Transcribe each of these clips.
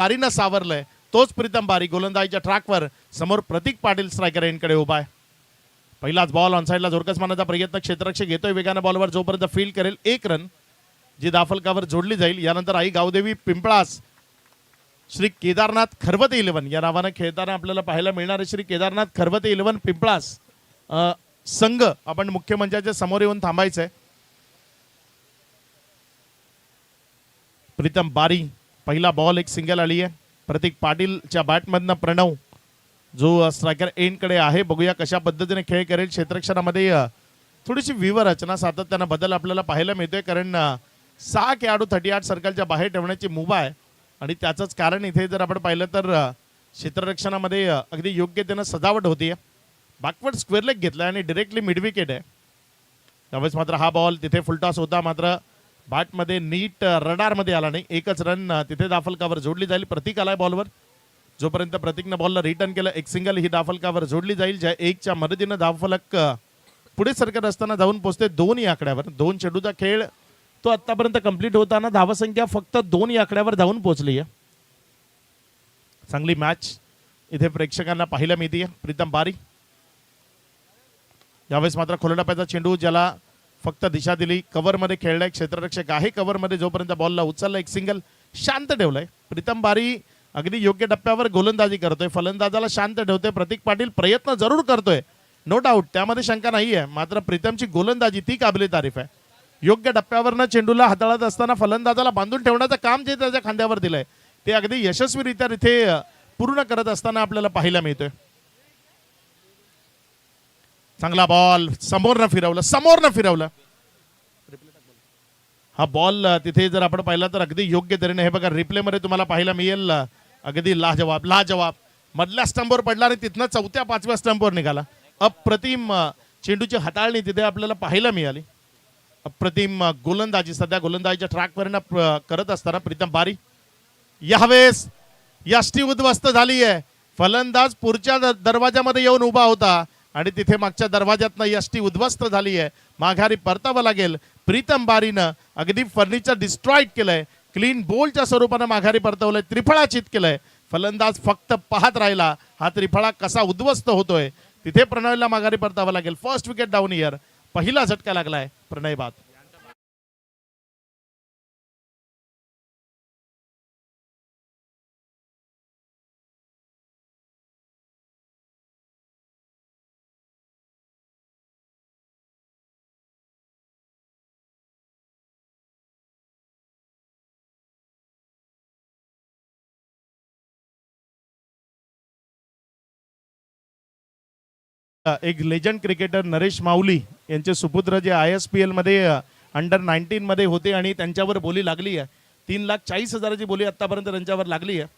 बारीनं सावरलंय तोच प्रीतम बारी गोलंदाजीच्या ट्रॅकवर समोर प्रतीक पाटील स्ट्रायकर एंडकडे उभा आहे. पहिलाच बॉल ऑनसाइडला जोरकस मारण्याचा प्रयत्न क्षेत्ररक्षक घेतोय वेगाने बॉलवर जोपर्यंत फील्ड करेल 1 रन जी दाफलकावर जोडली जाईल. यानंतर आई गावदेवी पिंपळास श्री केदारनाथ खरवते 11 या नावानं खेळताना आपल्याला पाहायला मिळणार आहे. श्री केदारनाथ खरवते 11 पिंपळास संघ आपण मुख्य मंचाच्या समोर येऊन थांबायचंय. प्रीतम बारी पहिला बॉल एक सिंगल आली आहे. प्रतीक पाटीलच्या बॅटमधनं प्रणव जो स्ट्रायकर एंडकडे आहे. बघूया कशा पद्धतीने खेळ करेल. क्षेत्ररक्षणामध्ये थोडीशी विवर रचना सातत्यानं बदल आपल्याला पाहायला मिळतोय कारण 6 खेळाडू 38 सर्कलच्या बाहेर ठेवण्याची मुभा आहे आणि त्याचंच कारण इथे जर आपण पाहिलं तर क्षेत्ररक्षणामध्ये अगदी योग्यतेनं सजावट होतीये. बॅकवर्ड स्क्वेअर लेग घेतला आणि डिरेक्टली मिड विकेट आहे. त्यावेळेस मात्र हा बॉल तिथे फुलटॉस होता मात्र बॅटमध्ये नीट रडारमध्ये आला नाही. 1च रन तिथे दाफलकावर जोडली जाईल. प्रतीक आलाय बॉलवर. जोपर्यंत प्रतीकनं बॉलला रिटर्न केलं एक सिंगल ही दाफलकावर जोडली जाईल. ज्या 1च्या मदतीनं दाफलक पुढे सरकत असताना जाऊन पोहोचते 2 या आकड्यावर. 2 चेंडूचा खेळ तो आतापर्यंत कंप्लीट होताना धावसंख्या फक्त 2 या आकड्यावर जाऊन पोहोचली आहे. चांगली मॅच इथे प्रेक्षकांना पाहायला मिळते. प्रीतम बारी यावेळेस मात्र खोलटप्प्याचा चेंडू ज्याला फक्त दिशा दिली कव्हरमध्ये खेळलाय. क्षेत्ररक्षक आहे कव्हरमध्ये. जोपर्यंत बॉलला उचलला एक सिंगल शांत ठेवलाय. प्रीतम बारी अगदी योग्य टप्प्यावर गोलंदाजी करतोय. फलंदाजाला शांत ठेवतोय. प्रतीक पाटील प्रयत्न जरूर करतोय नो डाऊट त्यामध्ये शंका नाही आहे मात्र प्रीतमची गोलंदाजी ती काबिले तारीफ आहे. योग्य टप्प्यावरनं चेंडूला हाताळत असताना फलंदाजाला बांधून ठेवण्याचं काम जे त्याच्या खांद्यावर दिलंय ते अगदी यशस्वीरित्या इथे पूर्ण करत असताना आपल्याला पाहायला मिळतोय. चांगला बॉल समोरनं फिरवलं. हा बॉल तिथे जर आपण पाहिला तर अगदी योग्य तऱ्हेने हे बघा रिप्ले मध्ये तुम्हाला पाहायला मिळेल. अगदी लाजवाब मधल्या स्टंपवर पडला आणि तिथनं 4थ्या 5व्या स्टंपवर निघाला. अप्रतिम चेंडूची हाताळणी तिथे आपल्याला पाहायला मिळाली. अप्रतिम गोलंदाजी सध्या गोलंदाजीच्या ट्रॅकवर करत असताना प्रीतम बारी यावेळेस यष्टी उद्ध्वस्त झाली आहे. फलंदाज पुढच्या दरवाजामध्ये येऊन उभा होता आणि तिथे मागच्या दरवाजातनं यष्टी उद्ध्वस्त झाली आहे. माघारी परतावं लागेल. प्रीतम बारीनं अगदी फर्निचर डिस्ट्रॉईड केलंय. क्लीन बोलच्या स्वरूपानं माघारी परतवलंय. त्रिफळाचित केलंय. फलंदाज फक्त पाहत राहिला हा त्रिफळा कसा उद्ध्वस्त होतोय. तिथे प्रणयला माघारी परतावं लागेल. First wicket down year. पहिला झटका लागलाय प्रणय बाद. एक लेजंड क्रिकेटर नरेश माऊली यांचे सुपुत्र जे ISPL मध्ये अंडर 19 मध्ये होते आणि त्यांच्यावर बोली लागली आहे. 3,40,000ची बोली आतापर्यंत त्यांच्यावर लागली आहे.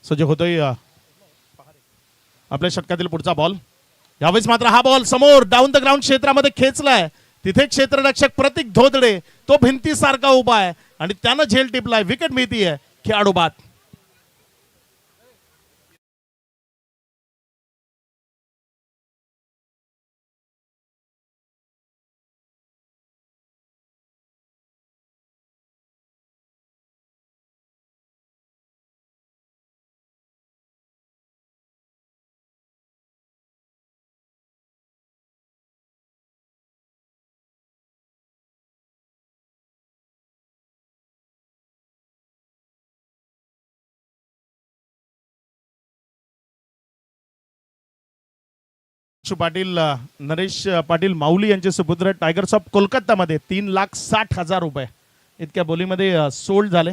सो जे होतोय आपल्या षटकातील पुढचा बॉल. यावेळेस मात्र हा बॉल समोर डाऊन द ग्राउंड क्षेत्रामध्ये खेचलाय. तिथे क्षेत्ररक्षक प्रतीक धोदडे तो भिंतीसारखा उभा आहे आणि त्यानं झेल टिपलाय. विकेट मिळतीये. खेळाडू बाद. पाटील नरेश पाटील माऊली यांचे सुपुत्र टायगर्स ऑफ कोलकातामध्ये 3,60,000 रुपये इतक्या बोलीमध्ये सोल्ड झाले.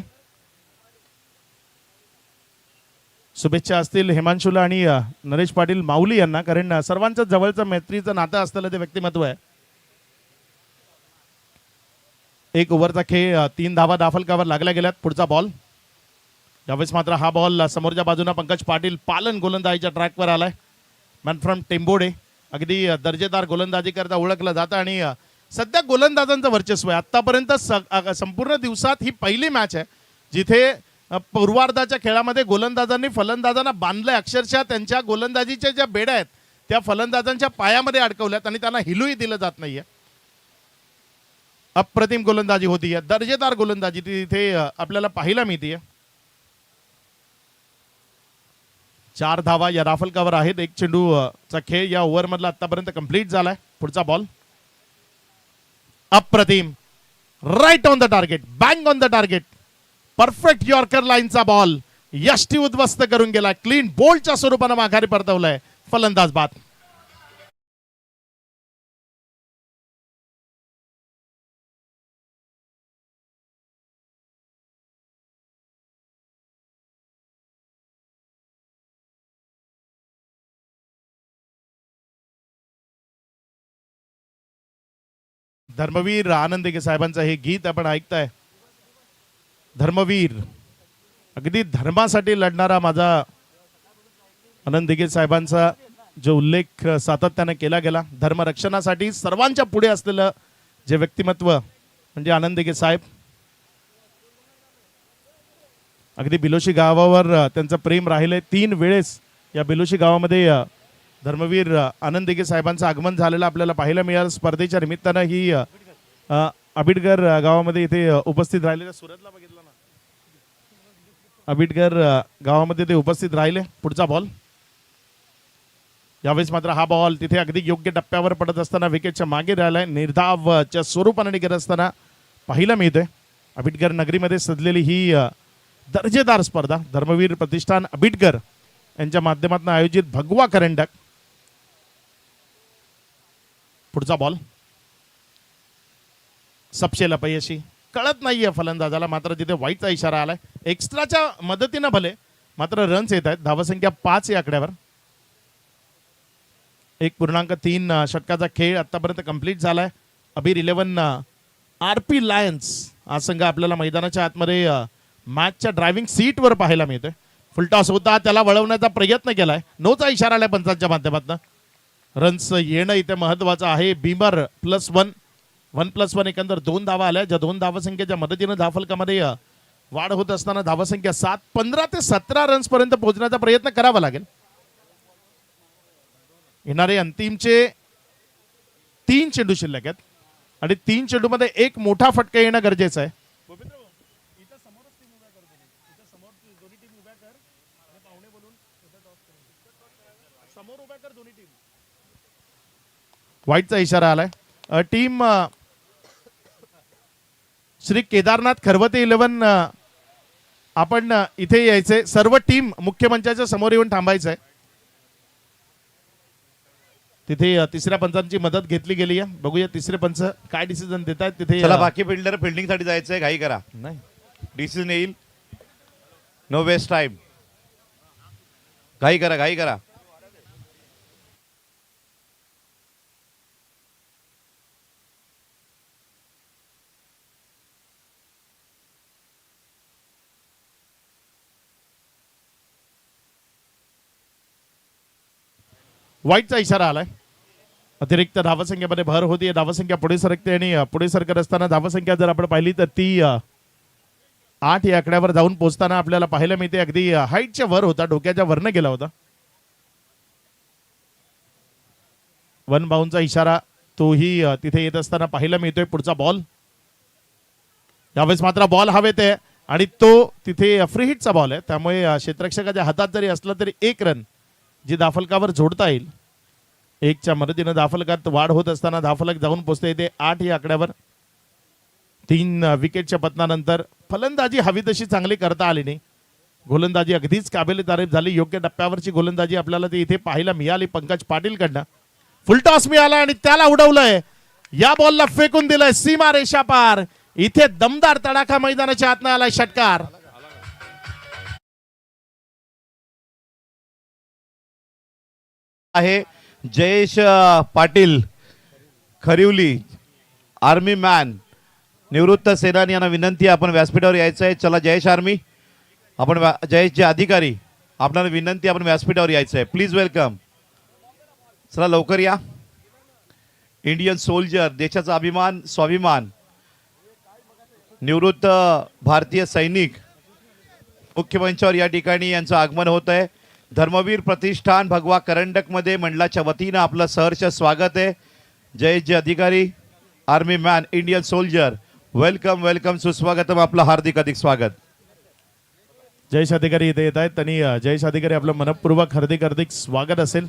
शुभेच्छा असतील हेमांशूला आणि नरेश पाटील माऊली यांना कारण सर्वांचं जवळचं मैत्रीचं नातं असलेलं ते व्यक्तिमत्व आहे. 1 ओव्हरचा खेळ 3 धावा दाफलकावर लागल्या गेल्यात. पुढचा बॉल. यावेळेस मात्र हा बॉल समोरच्या बाजूला पंकज पाटील पालन गोलंदाजीच्या ट्रॅकवर आलाय. मॅन फ्रॉम टेंबोडे अगदी दर्जेदार गोलंदाजी करता ओळखलं जातं आणि सध्या गोलंदाजांचं वर्चस्व आहे. आतापर्यंत संपूर्ण दिवसात ही पहिली मॅच आहे जिथे पूर्वार्धाच्या खेळामध्ये गोलंदाजांनी फलंदाजांना बांधलंय. अक्षरशः त्यांच्या गोलंदाजीच्या ज्या बेड्या आहेत त्या फलंदाजांच्या पायामध्ये अडकवल्यात आणि त्यांना हिलूही दिलं जात नाहीये. अप्रतिम गोलंदाजी होती, दर्जेदार गोलंदाजी तिथे आपल्याला पाहायला मिळते. 4 धावा या राफलकावर आहेत. एक चेंडू चा खेळ या ओव्हर मधला आतापर्यंत कंप्लीट झालाय. पुढचा बॉल अप्रतिम, right on the target, bang on the target, perfect yorker लाईनचा बॉल यष्टी उद्ध्वस्त करून गेला. क्लीन बोल्डच्या स्वरूपानं माघारी परतवलाय फलंदाज बाद. धर्मवीर आनंद साहेबांचं हे गीत आपण ऐकताय. धर्मवीर, अगदी धर्मासाठी लढणारा माझा आनंद दिघे साहेबांचा जो उल्लेख सातत्याने केला गेला, धर्मरक्षणासाठी सर्वांच्या पुढे असलेलं जे व्यक्तिमत्व म्हणजे आनंद दिघे साहेब. अगदी बिलोशी गावावर त्यांचं प्रेम राहिले. 3 वेळेस या बिलोशी गावामध्ये धर्मवीर आनंद दिघे साहेबांचं आगमन झालेलं आपल्याला पाहायला मिळालं. स्पर्धेच्या निमित्तानं ही आबिडगर गावामध्ये इथे उपस्थित राहिले. सुरतला बघितलं ना, आबिडगर गावामध्ये ते उपस्थित राहिले. पुढचा बॉल यावेळेस मात्र हा बॉल तिथे अगदी योग्य टप्प्यावर पडत असताना विकेटच्या मागे राहिलाय. निर्धावच्या स्वरूपाने निघत असताना पाहायला मिळतोय. आबिडगर नगरीमध्ये सजलेली ही दर्जेदार स्पर्धा धर्मवीर प्रतिष्ठान आबिडगर यांच्या माध्यमातून आयोजित भगवा करंडक. पुढचा बॉल सपशेल अपयशी, कळत नाहीये फलंदाजाला, मात्र तिथे वाईटचा इशारा आलाय. एक्स्ट्राच्या मदतीनं भले मात्र रन्स येत आहेत. धावसंख्या 5 या आकड्यावर. 1.3 षटकाचा खेळ आतापर्यंत कंप्लीट झालाय. अबीर 11 RP लायन्स हा संघ आपल्याला मैदानाच्या आतमध्ये मॅचच्या ड्रायव्हिंग सीटवर पाहायला मिळतोय. फुलटॉस होता, त्याला वळवण्याचा प्रयत्न केलाय. नोचा इशारा आलाय पंचांच्या माध्यमातून. रन्स येणं इथे महत्वाचं आहे. बीमर +1, 1+1 एकंदर 2 धावा आल्या, ज्या 2 धावसंख्येच्या मदतीनं धावफलकामध्ये वाढ होत असताना धावसंख्या 7, 15 ते 17 रन्स पर्यंत पोहोचण्याचा प्रयत्न करावा लागेल. येणारे अंतिमचे 3 चेंडू शिल्लक आहेत आणि 3 चेंडूमध्ये एक मोठा फटका येणं गरजेचं आहे. वाईटचा इशारा आलाय. टीम श्री केदारनाथ खरवते 11 आपण इथे यायचे. सर्व टीम मुख्य मंचाच्या समोर येऊन थांबायचंय. तिथे तिसऱ्या पंचांची मदत घेतली गेली आहे. बघूया तिसरे पंच काय डिसिजन देत आहेत. तिथे चला बाकी फिल्डर फिल्डिंग साठी जायचंय, घाई करा, नाही डिसिजन येईल. नो वेस्ट टाइम, घाई करा, घाई करा. वाईटचा इशारा आलाय. अतिरिक्त धावसंख्येमध्ये भर होती. धावसंख्या पुढे सरकते आणि पुढे सरकत असताना धावसंख्या जर आपण पाहिली तर ती 8 या आकड्यावर जाऊन पोहोचताना आपल्याला पाहायला मिळते. अगदी हाईटच्या वर होता, डोक्याच्या वरनं गेला होता. 1 बाउंडचा इशारा तोही तिथे येत असताना पाहायला मिळतोय. पुढचा बॉल यावेळेस मात्र बॉल हवेत आहे आणि तो तिथे फ्री हिटचा बॉल आहे. त्यामुळे क्षेत्ररक्षकाच्या हातात जरी असला तरी 1 रन जी धाफलकावर जोडता येईल. 1च्या मदतीनं धाफलकात वाढ होत असताना धाफलक जाऊन पोहोचते येते 8 या आकड्यावर. 3 विकेटच्या पतनानंतर फलंदाजी हवी तशी चांगली करता आली नाही. गोलंदाजी अगदीच काबिल तारीफ झाली. योग्य टप्प्यावरची गोलंदाजी आपल्याला ती इथे पाहायला मिळाली पंकज पाटील कडनं. फुलटॉस मिळाला आणि त्याला उडवलंय. या बॉलला फेकून दिलंय सीमा रेषा पार. इथे दमदार तडाखा मैदानाच्या आतनं आलाय. षटकार आहे. जयेश पाटील खरिवली, आर्मी मॅन, निवृत्त सेनानी यांना विनंती आपण व्यासपीठावर यायचं आहे. चला जयेश आर्मी, आपण जयेश जे अधिकारी, आपल्याला विनंती आपण व्यासपीठावर यायचं आहे. Please welcome. चला लवकर या. इंडियन सोल्जर, देशाचा अभिमान स्वाभिमान, निवृत्त भारतीय सैनिक मुख्य मंचावर या ठिकाणी यांचं आगमन होत आहे. धर्मवीर प्रतिष्ठान भगवा करंडक मध्ये मंडळाच्या वतीनं आपलं सहर्ष स्वागत आहे. Jayesh J Adhikari, army man Indian soldier welcome welcome सुस्वागतम आपलं हार्दिक अधिक स्वागत. जयेश अधिकारी इथे येत आहेत आणि जयेश अधिकारी आपलं मनपूर्वक हार्दिक हार्दिक स्वागत असेल.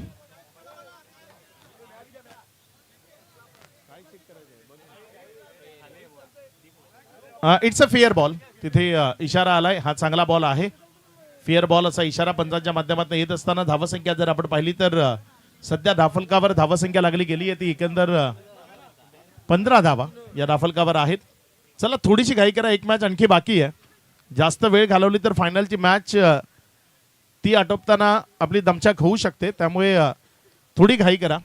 It's a fair ball. तिथे इशारा आलाय, हा चांगला बॉल आहे. फेअर बॉल असा इशारा पंचांच्या माध्यमातून येत असताना धावसंख्या जर आपण पाहिली तर सध्या धाफलकावर धावसंख्या लागली गेली आहे ती एकंदर 15 धावा या धाफलकावर आहेत. चला थोडीशी घाई करा, एक मॅच आणखी बाकी आहे. जास्त वेळ घालवली तर फायनलची मॅच ती आटोपताना आपली दमछाक होऊ शकते, त्यामुळे थोडी घाई करा.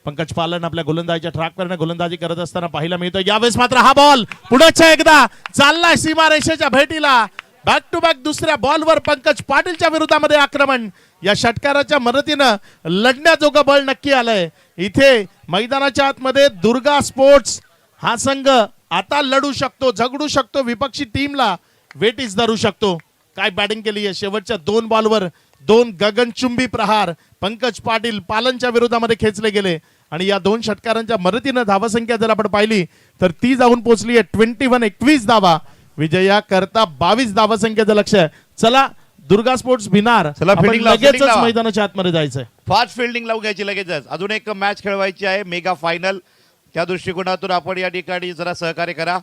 पंकज पालन आपल्या गोलंदाजीच्या ट्रॅकवरनं गोलंदाजी करत असताना पाहायला मिळतो. यावेळेस मात्र हा बॉल पुढच्या एकदा चालला सीमारेषेच्या भेटीला. बॅक टू बॅक दुसऱ्या बॉलवर पंकज पाटीलच्या विरोधामध्ये आक्रमण. या षटकाराच्या मदतीनं लढण्याजोगं बळ नक्की आलंय. इथे मैदानाच्या आतमध्ये दुर्गा स्पोर्ट्स हा संघ आता लढू शकतो, झगडू शकतो, विपक्षी टीमला वेटीस धरू शकतो. काय बॅटिंग केली आहे. शेवटच्या 2 बॉलवर 2 गगनचुंबी प्रहार पंकज पाटील पालनच्या विरोधामध्ये खेचले गेले आणि या 2 षटकारांच्या मदतीनं धावसंख्या जर आपण पाहिली तर ती जाऊन पोहोचली आहे 21 धावा. विजया करता 22 धावसंख्येचं लक्ष आहे. चला दुर्गा स्पोर्ट्स भिनार, चला, आपण fielding लावा, लगेचच fielding लावा. मैदानाच्या आतमध्ये जायचंय. फास्ट फिल्डिंग लावून घ्यायची लगेचच. अजून एक मॅच खेळवायची आहे मेगा फायनल. त्या दृष्टिकोनातून आपण या ठिकाणी जरा सहकार्य करा.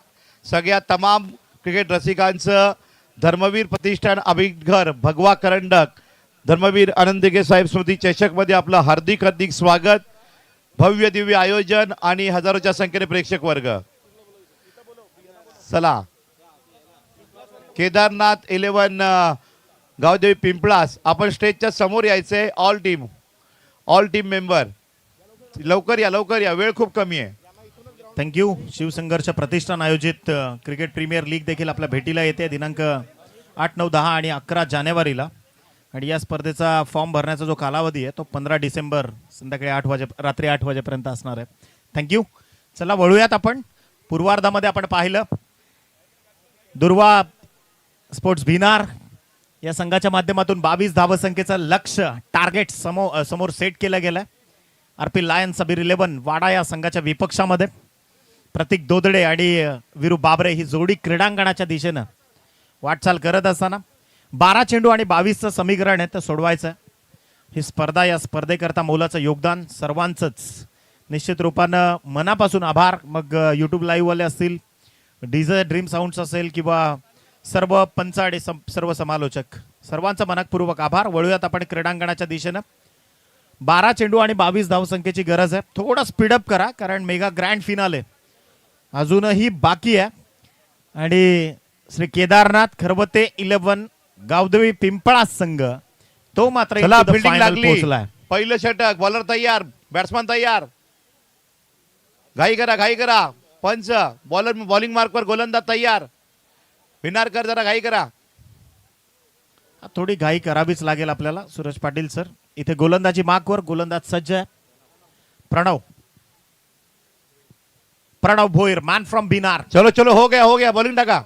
सगळ्या तमाम क्रिकेट रसिकांचं धर्मवीर प्रतिष्ठान अभिघर भगवा करंडक धर्मवीर आनंदगे साहेब स्मृती चषक मध्ये आपलं हार्दिक हार्दिक स्वागत. भव्य दिव्य आयोजन आणि हजारोच्या संख्येने प्रेक्षक वर्ग. चला केदारनाथ 11 गावदेवी पिंपळास आपण स्टेजच्या समोर यायचंय. ऑल टीम मेंबर लवकर या, वेळ खूप कमी आहे. थँक्यू. शिवसंघर्ष प्रतिष्ठान आयोजित क्रिकेट प्रीमियर लीग देखील आपल्या भेटीला येते दिनांक 8, 9, 10 आणि 11 जानेवारीला. आणि या स्पर्धेचा फॉर्म भरण्याचा जो कालावधी आहे तो 15 डिसेंबर संध्याकाळी रात्री 8 वाजेपर्यंत असणार आहे. थँक्यू. चला वळूयात आपण पूर्वार्धामध्ये. आपण पाहिलं दुर्वा स्पोर्ट्स भिनार या संघाच्या माध्यमातून 22 धावसंख्येचं लक्ष्य टार्गेट समोर सेट केलं गेलं. आरपी लायन्स अबीर 11 वाडा या संघाच्या विपक्षामध्ये प्रतीक दोदडे आणि विरू बाबरे ही जोडी क्रीडांगणाच्या दिशेनं वाटचाल करत असताना 12 चेंडू आणि 22चं समीकरण आहे ते सोडवायचं. ही स्पर्धा, या स्पर्धेकरता मोलाचं योगदान सर्वांचंच. निश्चित रूपानं मनापासून आभार. मग यूट्यूब लाईव्हवाले असतील, डीजे ड्रीम साऊंड्स असेल किंवा सर्व पंच आणि सर्व समालोचक, सर्वांचा मनपूर्वक आभार. वळूयात आपण क्रीडांगणाच्या दिशेनं. 12 चेंडू आणि 22 धावसंख्येची गरज आहे. थोडं स्पीडअप करा कारण मेगा ग्रँड फिनाले अजूनही बाकी आहे. आणि श्री केदारनाथ खरबते 11 गावदेवी पिंपळास संघ तो मात्र फिल्डिंग लागली. पोहोचलाय. पहिलं षटक. बॉलर तयार, बॅट्समन तयार. घाई करा. पंच बॉलिंग मार्कवर गोलंदाज तयार. भिनारकर जरा घाई करा. थोडी घाई करावीच लागेल आपल्याला. सुरेश पाटील सर इथे गोलंदाजी मार्कवर. गोलंदाज सज्ज आहे. Pranav Bhoir man from Binar. चलो हो गया बॉलिंग टाका.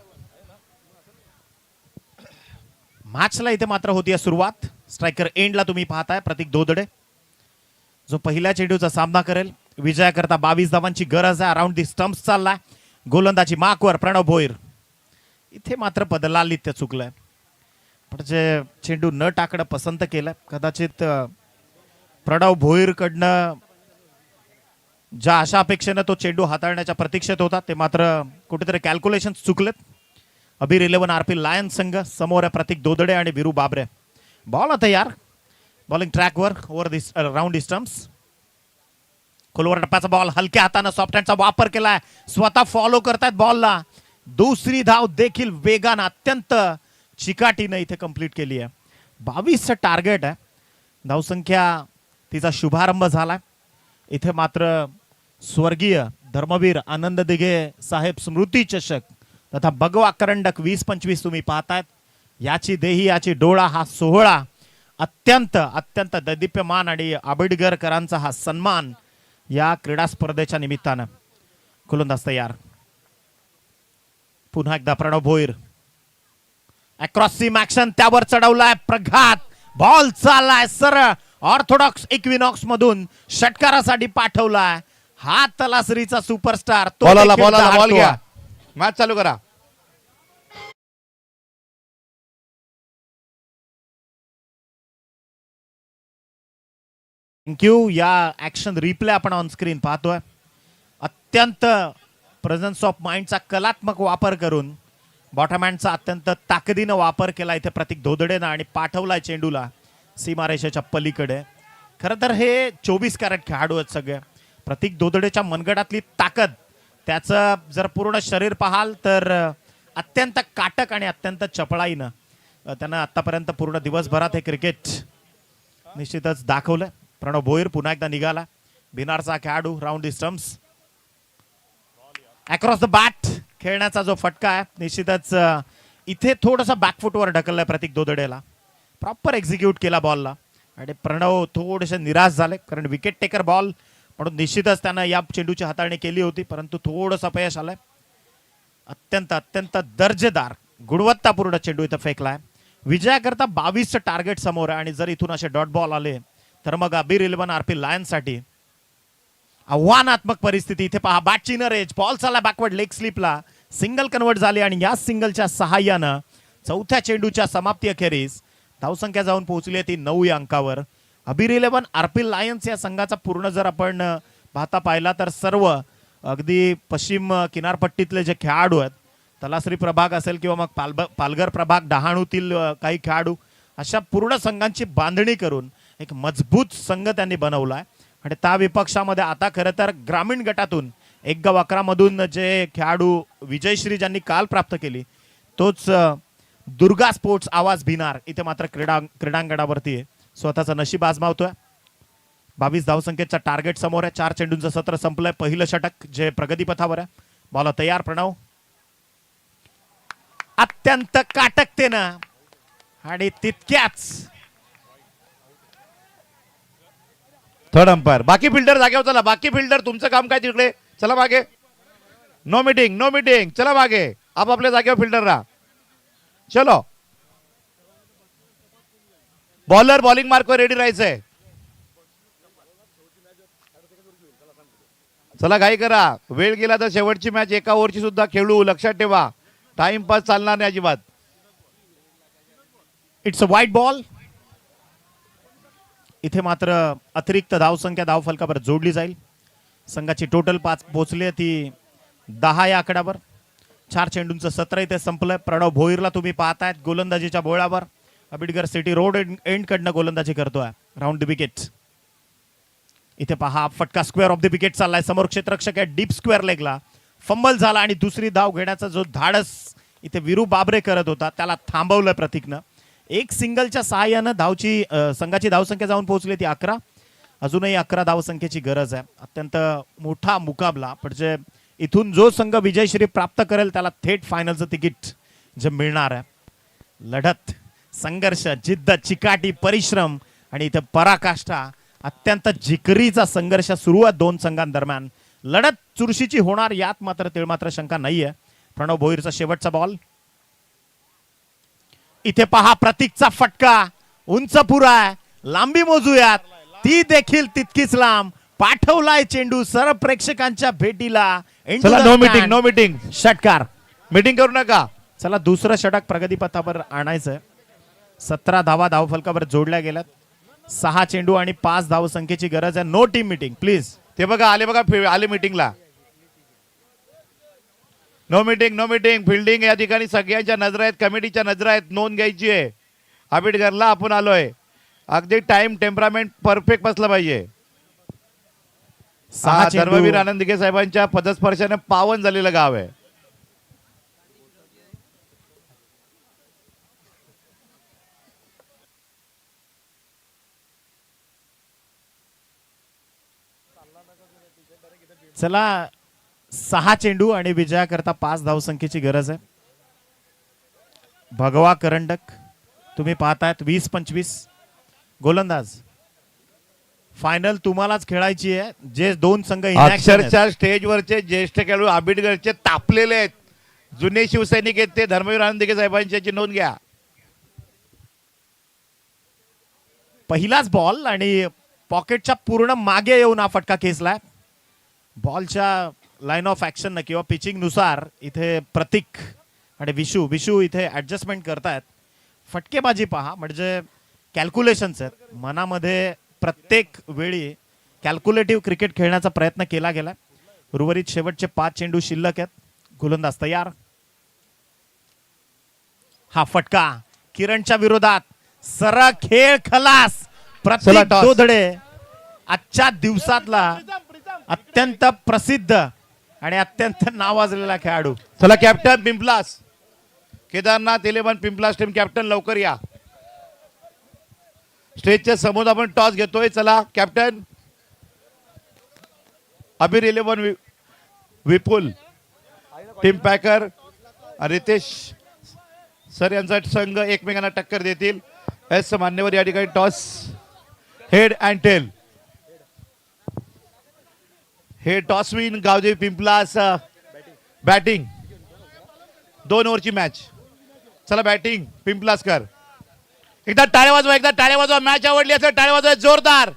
मॅचला इथे मात्र होती सुरुवात. स्ट्रायकर एंडला तुम्ही पाहताय प्रतीक दोदडे जो पहिल्या चेंडूचा सामना करेल. विजयाकरता 22 धावांची गरज आहे. अराउंड दी स्टंप्स चाललाय. गोलंदाजी मार्कवर प्रणव भोईर. इथे मात्र पदलालित्य चुकलंय. पण चेंडू न टाकणं पसंत केलं. कदाचित प्रणव भोईर कडनं ज्या अशा अपेक्षेनं तो चेंडू हाताळण्याच्या प्रतीक्षेत होता ते मात्र कुठेतरी कॅल्क्युलेशन चुकलेत. अबीर 11 आरपी लायन्स संघ समोर आहे. प्रतीक दोदडे आणि विरू बाबरे. बॉल तयार. बॉलिंग ट्रॅकवर ओव्हर दी राऊंड स्टंप्स. खोलवर टप्प्याचा बॉल हलक्या हाताने सॉफ्ट हँडचा वापर केलाय. स्वतः फॉलो करतायत बॉलला. दुसरी धाव देखील वेगानं अत्यंत चिकाटीनं इथे कंप्लीट केली आहे. 22चं टार्गेट आहे. धावसंख्या तिचा शुभारंभ झाला. इथे मात्र स्वर्गीय धर्मवीर आनंद दिघे साहेब स्मृती चषक तथा भगवा करंडक 20-25 तुम्ही पाहतायत. याची देही याची डोळा हा सोहळा अत्यंत अत्यंत दैदिप्यमान आणि आबिडगरकरांचा हा सन्मान या क्रीडा स्पर्धेच्या निमित्तानं. गोलंदाज तयार. पुन्हा एकदा Pranav Bhoir. Across seam action त्यावर चढवलाय प्रघात. बॉल चाललाय सरळ ऑर्थोडॉक्स इक्विनॉक्स मधून षटकारासाठी पाठवलाय. हा तलासरीचा सुपरस्टार तो बॉल आला देखील बॉल आला बॉल दाटतो घ्या आहे. मॅच चालू करा. थँक्यू. या ऍक्शन रिप्ले आपण ऑन स्क्रीन पाहतोय. अत्यंत प्रेझन्स ऑफ माइंडचा कलात्मक वापर करून बॉटमहँडचा अत्यंत ताकदीनं वापर केला इथे प्रतीक धोदडेनं आणि पाठवलाय चेंडूला सीमारेषेच्या पलीकडे. खरं तर हे 24 कॅरेट खेळाडू आहेत सगळे. प्रतीक धोदडेच्या मनगटातली ताकद, त्याचं जर पूर्ण शरीर पाहाल तर अत्यंत काटक आणि अत्यंत चपळाईनं त्यानं आतापर्यंत पूर्ण दिवसभरात हे क्रिकेट निश्चितच दाखवलं. प्रणव भोईर पुन्हा एकदा निघाला. भिनारचा खेळाडू round the stumps. Across the bat खेळण्याचा जो फटका आहे निश्चितच इथे थोडंसं बॅकफुटवर ढकललाय प्रतीक धोदडेला. प्रॉपर एक्झिक्यूट केला बॉलला आणि प्रणव थोडेसे निराश झाले कारण विकेट टेकर बॉल म्हणून निश्चितच त्यानं या चेंडूची हाताळणी केली होती, परंतु थोडंसं अपयश आलंय. अत्यंत अत्यंत दर्जेदार गुणवत्तापूर्ण चेंडू इथं फेकलाय. विजयाकरता 22 टार्गेट समोर आहे आणि जर इथून असे डॉट बॉल आले तर मग अबीर 11 आरपी लायन्ससाठी आव्हानात्मक परिस्थिती. इथे पहा बॅट चिनर एज बॉल चालला बॅकवर्ड लेग स्लिपला, सिंगल कन्वर्ट झाली आणि या सिंगलच्या सहाय्यानं चौथ्या चेंडूच्या समाप्ती अखेरीस धावसंख्या जाऊन पोहोचली आहे ती 9 या अंकावर. अबीर 11 आरपी लायन्स या संघाचा पूर्ण जर आपण पाहता पाहिला तर सर्व अगदी पश्चिम किनारपट्टीतले जे खेळाडू आहेत, तलासरी प्रभाग असेल किंवा मग पालघर प्रभाग डहाणूतील काही खेळाडू, अशा पूर्ण संघांची बांधणी करून एक मजबूत संघ त्यांनी बनवला आहे. आणि त्या विपक्षामध्ये आता खरं तर ग्रामीण गटातून 1 गाव 11 मधून जे खेळाडू विजयश्री ज्यांनी काल प्राप्त केली तोच दुर्गा स्पोर्ट्स आवाज भिनार इथे मात्र क्रीडांगणावरती स्वतःचं नशीब आजमावतोय. 22 धावसंख्येचा टार्गेट समोर आहे. 4 चेंडूंचं सत्र संपलंय. पहिलं षटक जे प्रगतीपथावर आहे. बॉल तयार. प्रणव अत्यंत काटकतेनं आणि तितक्याच थर्ड अंपायर. बाकी फिल्डर जागेवर चला. बाकी फिल्डर तुमचं काम काय तिकडे, चला मागे. नो मीटिंग नो मीटिंग, चला मागे. आपापल्या जागेवर फिल्डर राहा. चलो. बॉलर बॉलिंग मार्कवर रेडी राहायचंय. चला घाई करा. वेळ गेला तर शेवटची मॅच 1 ओव्हरची सुद्धा खेळू. लक्षात ठेवा, टाइमपास चालणार नाही अजिबात. इट्स अ वाईट बॉल. इथे मात्र अतिरिक्त धावसंख्या धावफलकावर जोडली जाईल. संघाची टोटल 5 पोहोचली ती 10 या आकड्यावर. 4 चेंडूंचं सत्र इथे संपलंय. प्रणव भोईरला तुम्ही पाहतायत गोलंदाजीच्या बोळावर. अबिडगर सिटी रोड एंड कडनं गोलंदाजी करतोय राऊंड द विकेट. इथे पहा फटका स्क्वेअर ऑफ द विकेट चाललाय. समोर क्षेत्ररक्षक आहे डीप स्क्वेअर लेगला. फंबल झाला आणि दुसरी धाव घेण्याचा जो धाडस इथे विरू बाबरे करत होता त्याला थांबवलं प्रतीकनं. एक सिंगलच्या सहाय्यानं संघाची धावसंख्या जाऊन पोहोचली ती 11. अजूनही 11 धावसंख्येची गरज आहे. अत्यंत मोठा मुकाबला, म्हणजे इथून जो संघ विजयश्री प्राप्त करेल त्याला थेट फायनलचं तिकीट जे मिळणार आहे. लढत, संघर्ष, जिद्द, चिकाटी, परिश्रम आणि इथे पराकाष्ठा, अत्यंत जिकरीचा संघर्ष सुरू आहे 2 संघांदरम्यान. लढत चुरशीची होणार यात मात्र तिळमात्र शंका नाहीये. प्रणव भोईरचा शेवटचा बॉल. इथे पहा प्रतीकचा फटका उंच पुरा आहे. लांबी मोजूयात, ती देखील तितकीच लांब. पाठवलाय चेंडू सर प्रेक्षकांच्या भेटीला. चला नो मीटिंग नो मीटिंग. षटकार. मीटिंग करू नका. चला दुसरं षटक प्रगतीपथावर आणायचंय. 17 धावा धावफलकावर जोडल्या गेल्यात. 6 चेंडू आणि 5 धावसंख्येची गरज आहे. No team meeting please. ते बघा आले, बघा आले मीटिंगला. No meeting no meeting. Fielding या ठिकाणी सगळ्यांच्या नजर आहेत, कमिटीच्या नजर आहेत. नोंद घ्यायची आहे. आबिडगरला आपण आलोय. अगदी टाइम टेम्परामेंट परफेक्ट बसला पाहिजे. 6 धर्मवीर आनंद दिघे साहेबांच्या पदस्पर्शाने पावन झालेलं गाव आहे. चला 6 चेंडू आणि विजयाकरता 5 धावसंख्येची गरज आहे. भगवा करंडक तुम्ही पाहतायत 20-25. गोलंदाज फायनल तुम्हालाच खेळायची आहे. जे 2 संघ inaction आहेत. अक्षरशः स्टेजवरचे ज्येष्ठ खेळाडू आबिडगरचे तापलेले आहेत. जुने शिवसैनिक आहेत ते. धर्मवीर आनंद दिघे साहेबांची नोंद घ्या. पहिलाच बॉल आणि पॉकेटच्या पूर्ण मागे येऊन हा फटका खेचलाय. बॉलच्या लाईन ऑफ ऍक्शन किंवा पिचिंग नुसार इथे प्रतीक आणि विशू इथे ऍडजस्टमेंट करतायत. फटकेबाजी पहा, म्हणजे कॅल्क्युलेशन्स आहेत मनामध्ये. प्रत्येक वेळी कॅल्क्युलेटिव्ह क्रिकेट खेळण्याचा प्रयत्न केला गेला. उर्वरित शेवटचे 5 चेंडू शिल्लक आहेत. गोलंदाज तयार. हा फटका किरणच्या विरोधात. सरळ खेळ खलास. चला, प्रतीक toss. दोधडे आजच्या दिवसातला अत्यंत प्रसिद्ध आणि अत्यंत नावाजलेला खेळाडू. चला captain Pimplas, Kedarnath 11 Pimplas team captain लवकर या. स्टेजच्या समोर आपण टॉस घेतोय. चला captain Abir 11 Vipul team packer Ritesh sir यांचा संघ एकमेकांना टक्कर देतील. एस मान्यवर या ठिकाणी टॉस हेड अँड टेल. हे toss win Gavdevi Pimplas. Batting 2 ओव्हरची मॅच. चला बॅटिंग पिंपलासकर. एकदा टाळ्या वाजवा, एकदा टाळ्या वाजवा. मॅच आवडली असेल टाळ्या वाजवा जोरदार.